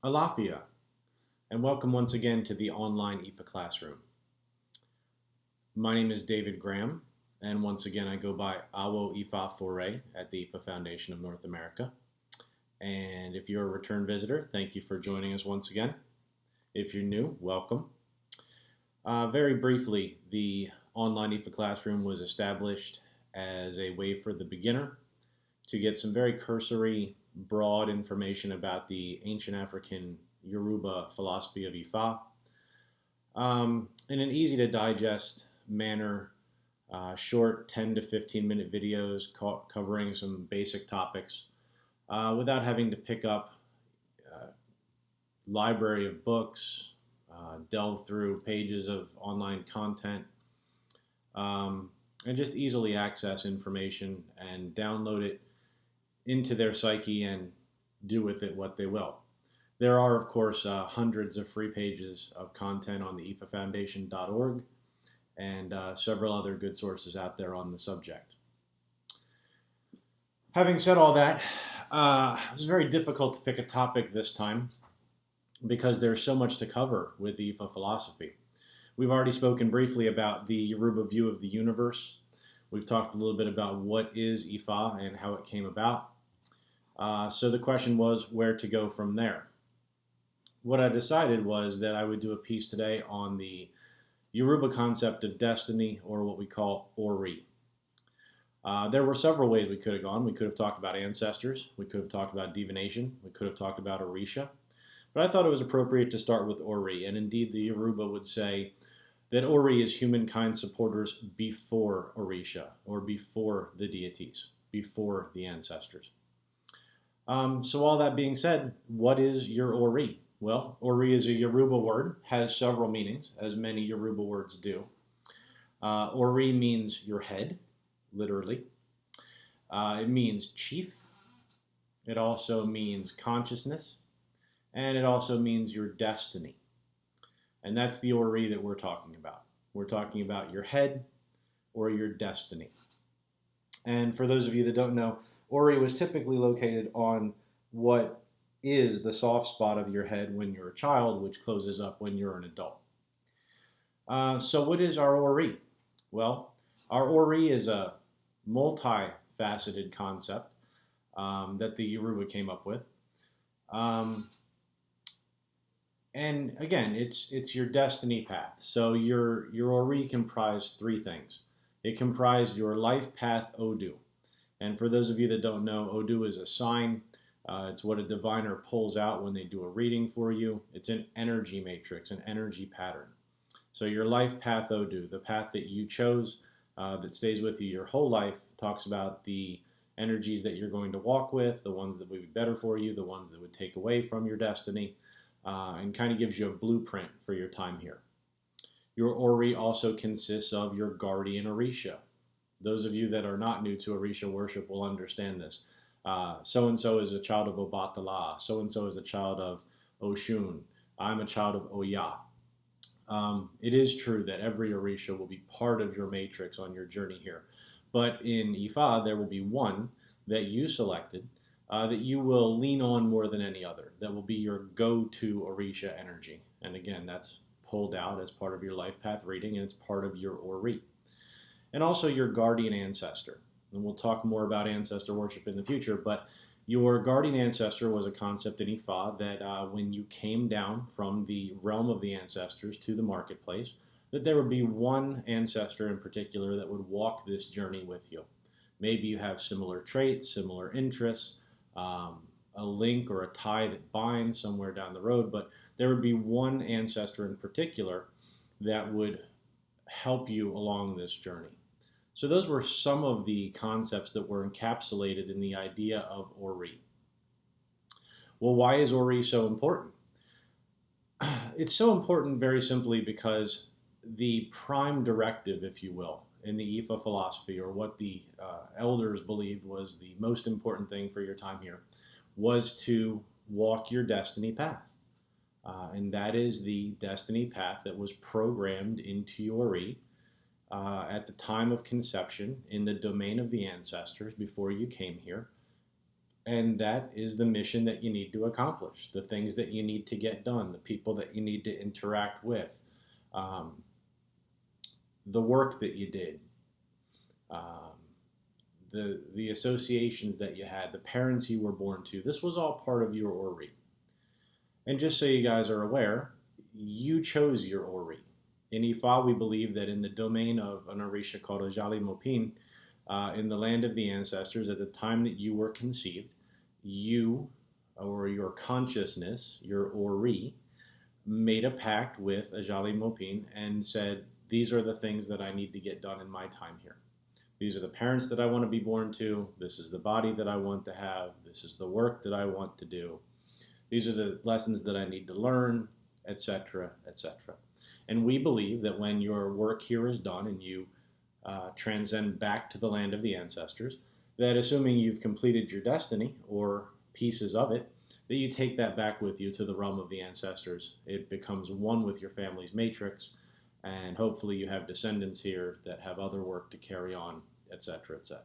Alafia, and welcome once again to the online IFA classroom. My name is David Graham, and once again I go by Awo Ifa Foray at the IFA Foundation of North America. And if you're a return visitor, thank you for joining us once again. If you're new, welcome. Very briefly, the online IFA classroom was established as a way for the beginner to get some very cursory, broad information about the ancient African Yoruba philosophy of Ifa in an easy to digest manner, short 10 to 15 minute videos covering some basic topics without having to pick up library of books, delve through pages of online content, and just easily access information and download it into their psyche and do with it what they will. There are, of course, hundreds of free pages of content on the ifafoundation.org and several other good sources out there on the subject. Having said all that, it was very difficult to pick a topic this time because there's so much to cover with the Ifa philosophy. We've already spoken briefly about the Yoruba view of the universe. We've talked a little bit about what is Ifa and how it came about. So the question was where to go from there. What I decided was that I would do a piece today on the Yoruba concept of destiny, or what we call Ori. There were several ways we could have gone. We could have talked about ancestors. We could have talked about divination. We could have talked about Orisha. But I thought it was appropriate to start with Ori. And indeed, the Yoruba would say that Ori is humankind supporters before Orisha, or before the deities, before the ancestors. So all that being said, what is your Ori? Well, Ori is a Yoruba word, has several meanings, as many Yoruba words do. Ori means your head, literally. It means chief. It also means consciousness. And it also means your destiny. And that's the Ori that we're talking about. We're talking about your head or your destiny. And for those of you that don't know, Ori was typically located on what is the soft spot of your head when you're a child, which closes up when you're an adult. So what is our Ori? Well, our Ori is a multifaceted concept that the Yoruba came up with. And again, it's your destiny path. So your Ori comprised three things. It comprised your life path Odu. And for those of you that don't know, Odu is a sign. It's what a diviner pulls out when they do a reading for you. It's an energy matrix, an energy pattern. So your life path Odu, the path that you chose that stays with you your whole life, talks about the energies that you're going to walk with, the ones that would be better for you, the ones that would take away from your destiny, and kind of gives you a blueprint for your time here. Your Ori also consists of your guardian Orisha. Those of you that are not new to Orisha worship will understand this. So-and-so is a child of Obatala. So-and-so is a child of Oshun. I'm a child of Oya. It is true that every Orisha will be part of your matrix on your journey here. But in Ifa, there will be one that you selected that you will lean on more than any other. That will be your go-to Orisha energy. And again, that's pulled out as part of your life path reading, and it's part of your Ori. And also your guardian ancestor. And we'll talk more about ancestor worship in the future, but your guardian ancestor was a concept in Ifa that when you came down from the realm of the ancestors to the marketplace, that there would be one ancestor in particular that would walk this journey with you. Maybe you have similar traits, similar interests, a link or a tie that binds somewhere down the road, but there would be one ancestor in particular that would help you along this journey. So those were some of the concepts that were encapsulated in the idea of Ori. Well, why is Ori so important? It's so important very simply because the prime directive, if you will, in the Ifa philosophy, or what the elders believed was the most important thing for your time here, was to walk your destiny path. And that is the destiny path that was programmed into your Ori at the time of conception in the domain of the ancestors before you came here, And that is the mission that you need to accomplish, the things that you need to get done, the people that you need to interact with, um, the work that you did, um, the associations that you had, the parents you were born to. This was all part of your Ori. And just so you guys are aware, you chose your Ori. In Ifa, we believe that in the domain of an Orisha called Ajali Mopin, in the land of the ancestors, at the time that you were conceived, you, or your consciousness, your Ori, made a pact with Ajali Mopin and said, these are the things that I need to get done in my time here. These are the parents that I want to be born to. This is the body that I want to have. This is the work that I want to do. These are the lessons that I need to learn, etc., etc. And we believe that when your work here is done and you transcend back to the land of the ancestors, that assuming you've completed your destiny or pieces of it, that you take that back with you to the realm of the ancestors. It becomes one with your family's matrix, and hopefully you have descendants here that have other work to carry on, etc., etc.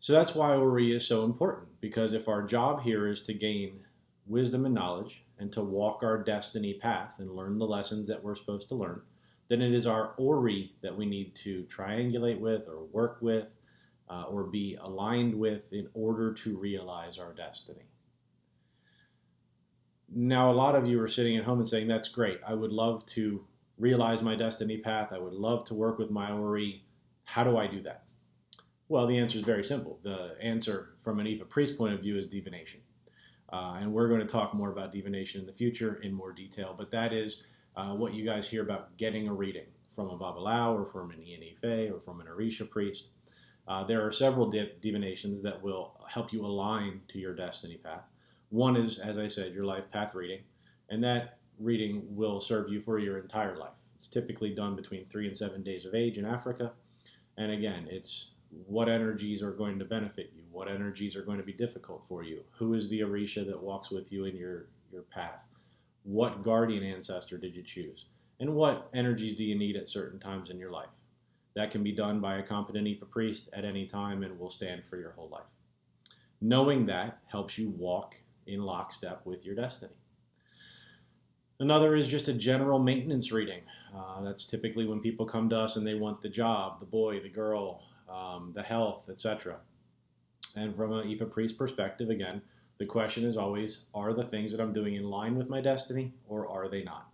So that's why Ori is so important, because if our job here is to gain wisdom and knowledge and to walk our destiny path and learn the lessons that we're supposed to learn, then it is our Ori that we need to triangulate with or work with or be aligned with in order to realize our destiny. Now, a lot of you are sitting at home and saying, that's great. I would love to realize my destiny path. I would love to work with my Ori. How do I do that? Well, the answer is very simple. The answer from an Ifa priest point of view is divination. And we're going to talk more about divination in the future in more detail, but that is what you guys hear about getting a reading from a Babalao or from an Ifa or from an Orisha priest. There are several divinations that will help you align to your destiny path. One is, as I said, your life path reading, and that reading will serve you for your entire life. It's typically done between 3 and 7 days of age in Africa, and again, it's what energies are going to benefit you, what energies are going to be difficult for you, who is the Orisha that walks with you in your path, what guardian ancestor did you choose, and what energies do you need at certain times in your life. That can be done by a competent Ifa priest at any time and will stand for your whole life. Knowing that helps you walk in lockstep with your destiny. Another is just a general maintenance reading. That's typically when people come to us and they want the job, the boy, the girl, the health, etc. And from an Ifa priest perspective, again, the question is always, are the things that I'm doing in line with my destiny or are they not?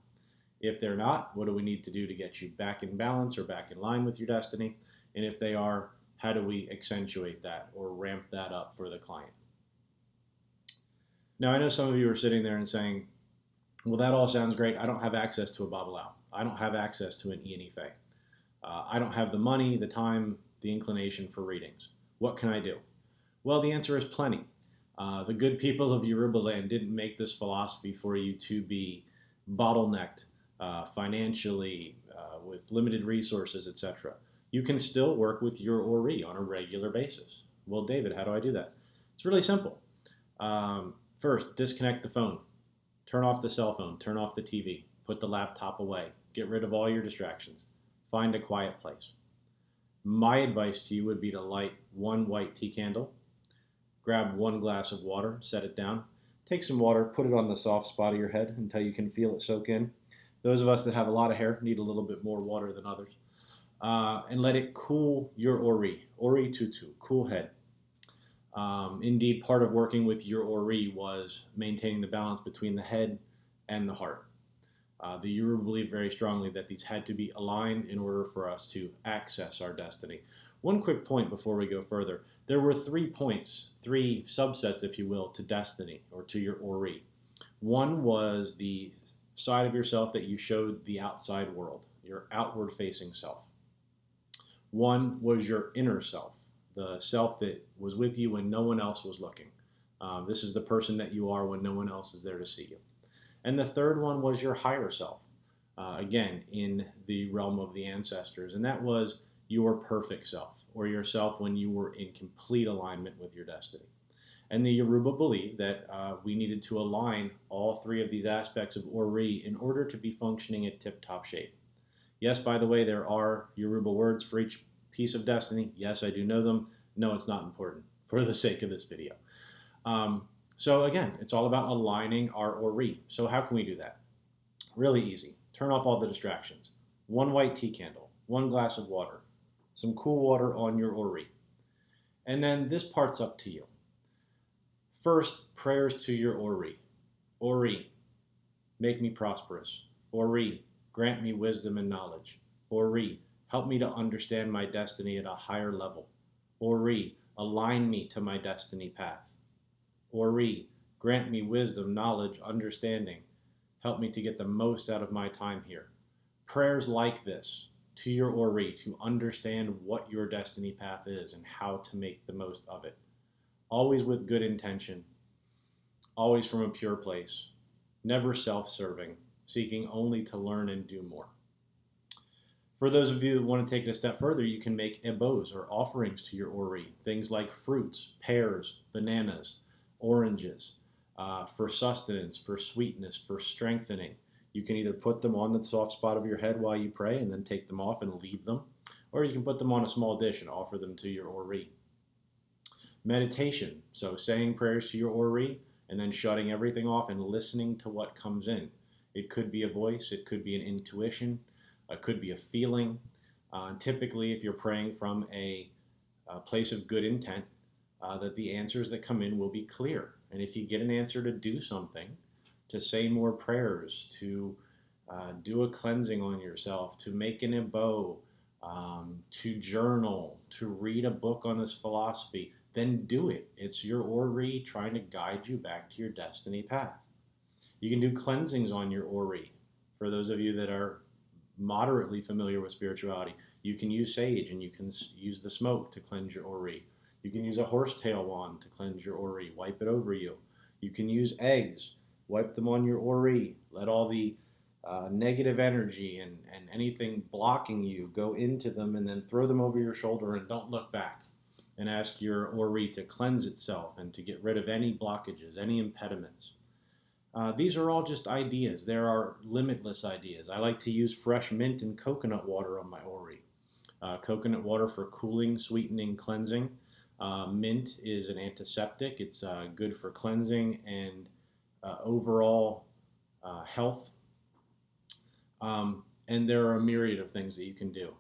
If they're not, what do we need to do to get you back in balance or back in line with your destiny? And if they are, how do we accentuate that or ramp that up for the client? Now, I know some of you are sitting there and saying, well, that all sounds great. I don't have access to a Babalao. I don't have access to an Ifa. I don't have the money, the time, the inclination for readings. What can I do? Well, the answer is plenty. The good people of Yoruba land didn't make this philosophy for you to be bottlenecked financially, with limited resources, etc. You can still work with your Ori on a regular basis. Well, David, how do I do that? It's really simple. First, disconnect the phone. Turn off the cell phone. Turn off the TV. Put the laptop away. Get rid of all your distractions. Find a quiet place. My advice to you would be to light one white tea candle, grab one glass of water, set it down, take some water, put it on the soft spot of your head until you can feel it soak in. Those of us that have a lot of hair need a little bit more water than others. And let it cool your Ori. Ori tutu, cool head. Indeed, part of working with your Ori was maintaining the balance between the head and the heart. The Yoruba believe very strongly that these had to be aligned in order for us to access our destiny. One quick point before we go further. There were 3 points, 3 subsets, if you will, to destiny or to your Ori. One was the side of yourself that you showed the outside world, your outward facing self. One was your inner self, the self that was with you when no one else was looking. This is the person that you are when no one else is there to see you. And the third one was your higher self, again, in the realm of the ancestors. And that was your perfect self, or yourself when you were in complete alignment with your destiny. And the Yoruba believed that we needed to align all 3 of these aspects of Ori in order to be functioning at tip-top shape. Yes, by the way, there are Yoruba words for each piece of destiny. Yes, I do know them. No, it's not important. for the sake of this video. So again, it's all about aligning our Ori. So how can we do that? Really easy. Turn off all the distractions. One white tea candle, one glass of water, some cool water on your Ori. And then this part's up to you. First, prayers to your Ori. Ori, make me prosperous. Ori, grant me wisdom and knowledge. Ori, help me to understand my destiny at a higher level. Ori, align me to my destiny path. Ori, grant me wisdom, knowledge, understanding. Help me to get the most out of my time here. Prayers like this to your Ori to understand what your destiny path is and how to make the most of it. Always with good intention, always from a pure place, never self-serving, seeking only to learn and do more. For those of you that want to take it a step further, you can make ebos or offerings to your Ori, things like fruits, pears, bananas, oranges, for sustenance, for sweetness, for strengthening. You can either put them on the soft spot of your head while you pray and then take them off and leave them, or you can put them on a small dish and offer them to your Ori. Meditation, so saying prayers to your Ori and then shutting everything off and listening to what comes in. It could be a voice, it could be an intuition, it could be a feeling. Typically, if you're praying from a place of good intent, that the answers that come in will be clear. And if you get an answer to do something, to say more prayers, to do a cleansing on yourself, to make an ebo, to journal, to read a book on this philosophy, then do it. It's your Ori trying to guide you back to your destiny path. You can do cleansings on your Ori. For those of you that are moderately familiar with spirituality, you can use sage and you can use the smoke to cleanse your Ori. You can use a horsetail wand to cleanse your Ori, wipe it over you. You can use eggs, wipe them on your Ori, let all the negative energy and anything blocking you go into them, and then throw them over your shoulder and don't look back. And ask your Ori to cleanse itself and to get rid of any blockages, any impediments. These are all just ideas. There are limitless ideas. I like to use fresh mint and coconut water on my Ori. Coconut water for cooling, sweetening, cleansing. Mint is an antiseptic. It's good for cleansing and overall health. And there are a myriad of things that you can do.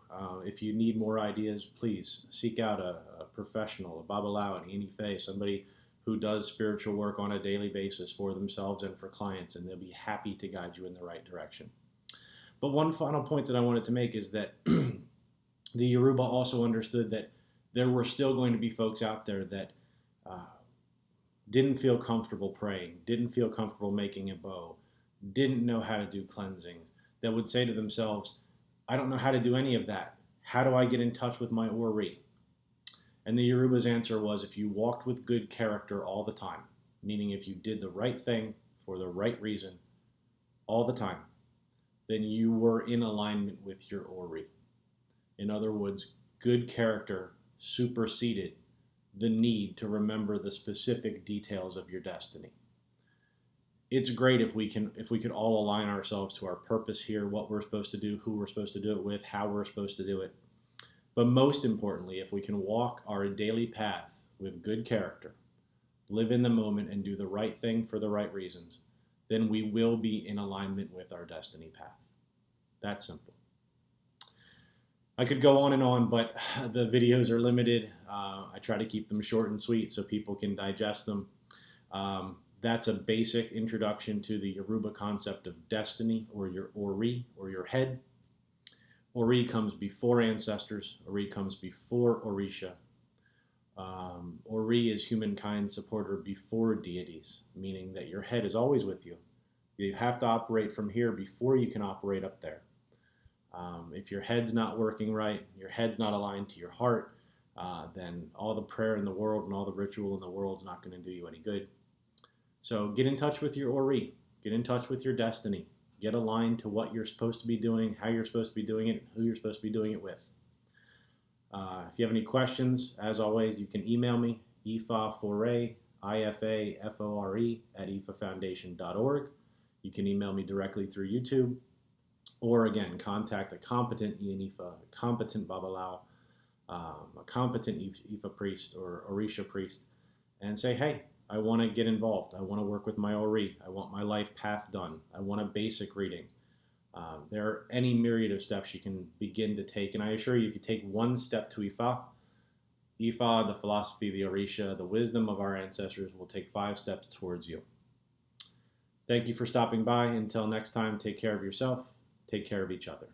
If you need more ideas, please seek out a professional, a Babalawo, an Inife, somebody who does spiritual work on a daily basis for themselves and for clients, and they'll be happy to guide you in the right direction. But one final point that I wanted to make is that the Yoruba also understood that there were still going to be folks out there that didn't feel comfortable praying, didn't feel comfortable making a bow, didn't know how to do cleansings, that would say to themselves, I don't know how to do any of that. How do I get in touch with my Ori? And the Yoruba's answer was, if you walked with good character all the time, meaning if you did the right thing for the right reason all the time, then you were in alignment with your Ori. In other words, good character superseded the need to remember the specific details of your destiny. It's great if we could all align ourselves to our purpose here, what we're supposed to do, who we're supposed to do it with, how we're supposed to do it. But most importantly, if we can walk our daily path with good character, live in the moment and do the right thing for the right reasons, then we will be in alignment with our destiny path. That's simple. I could go on and on, but the videos are limited. I try to keep them short and sweet so people can digest them. That's a basic introduction to the Yoruba concept of destiny, or your Ori, or your head. Ori comes before ancestors. Ori comes before Orisha. Ori is humankind's supporter before deities, meaning that your head is always with you. You have to operate from here before you can operate up there. If your head's not working right, your head's not aligned to your heart, then all the prayer in the world and all the ritual in the world is not going to do you any good. So get in touch with your Ori. Get in touch with your destiny. Get aligned to what you're supposed to be doing, how you're supposed to be doing it, who you're supposed to be doing it with. If you have any questions, as always, you can email me, ifafore, ifafore, @ifafoundation.org. You can email me directly through YouTube, or again, contact a competent Ifa, competent Babalawo, a competent Ifa priest or Orisha priest, and say, hey, I want to get involved. I want to work with my Ori. I want my life path done. I want a basic reading. There are any myriad of steps you can begin to take. And I assure you, if you take one step to Ifa, the philosophy, the Orisha, the wisdom of our ancestors will take 5 steps towards you. Thank you for stopping by. Until next time, take care of yourself, take care of each other.